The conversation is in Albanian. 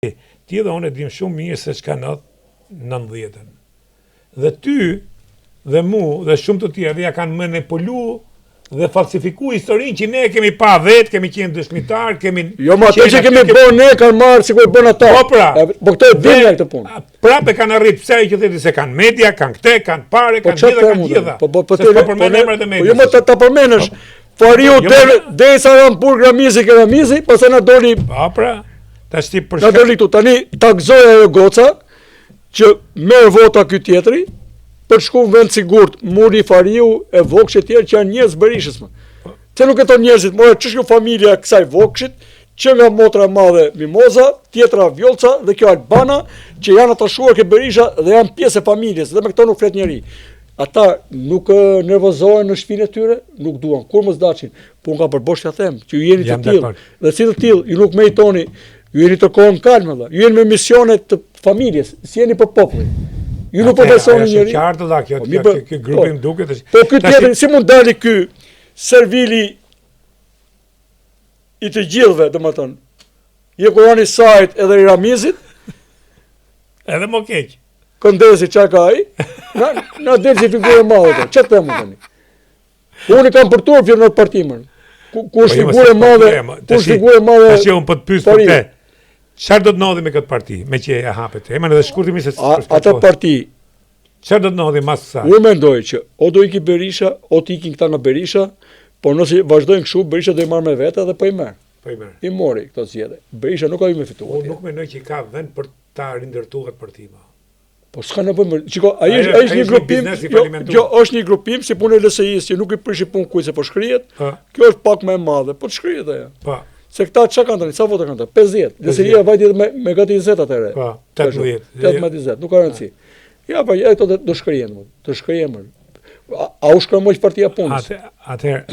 Ti dhe unë e dim shumë mirë se çka 90-ën. Dhe ty dhe mu dhe shumë të tjerë ja kanë manipulu dhe falsifiku historinë që ne kemi pa vetë, kemi qenë dëshmitar, kemi... Jo, ma ato që kemi bërë ne kanë marrë si kur bërë ata. Po pra. Po këto e dinja këtë punë. Prapë kanë arrit pse që theti se kanë media, kanë këte, kanë pare, kanë gjitha. Se po përmend emrat e medias. Po jo më ta përmendesh. Fariu derisa ran pur gramizi, pastaj na doli. Po pra. Tash ti për na doli këtu tani ta gëzoi ajo goca që merr vota ky tjetri për shku në vend sigurt, muri Fariu e Vokshit tjerë që janë njerëz Berishës më. Se nuk e ton njerëzit, more ç'është kjo familja e kësaj Vokshit, që nga motra e madhe Mimoza, tjetra Vjollca dhe kjo Albana, që janë atashuar ke Berisha dhe janë pjesë e familjes, dhe me këto nuk flet njeri. Ata nuk nervozohen në shtëpinë e tyre, nuk duan kur mos daçin, po unë ka përbosh t'ja them, që ju jeni të tillë, dhe si të tillë, ju nuk meritoni, ju jeni të kohën kalme, ju jeni me misione të familjes, si jeni për popullin. Ju nuk po besoni njëri. Qartë dha kjo grupin duket. Po ky tjetër si mund dali ky servili i të gjithëve, domethënë. Je Kurani Sajt edhe i Ramizit. Edhe më keq. Këndesi çka ka ai? Na del si figurë e madhe. Çfarë them tani? Unë kam për turp në partimën. Ku është figurë e madhe? Ku është figurë e madhe? Tash unë po të pyes për te. Çfarë do të ndodhi me këtë parti, me që e hapet? Emën edhe shkurtimisht se atë parti. Çfarë do të ndodhi mas së saj? Unë mendoj që o do iki Berisha, o të ikin këta nga Berisha, por nëse vazhdojnë kështu, Berisha do i marrë me vete dhe po i merr. Po i merr. I mori këto zgjedhje. Berisha nuk ka me fituar. Unë nuk mendoj që ka vend për ta rindërtuar partin. Po s'ka nevojë. Çiko, ai është një grupim, jo, është një grupim si punë e LSI-s që nuk i prish punë kujt se po shkrihet. Kjo është pak më e madhe, po shkrihet ajo. Po. Se këta çka kanë tani? Sa vota kanë tani? 50. LSI-a vajti me gati 20 atëherë. Po, 18. 18, nuk ka rëndësi. Ja, po ato do shkrihen, do shkrihen. A u shkruaj partia punës? Atëherë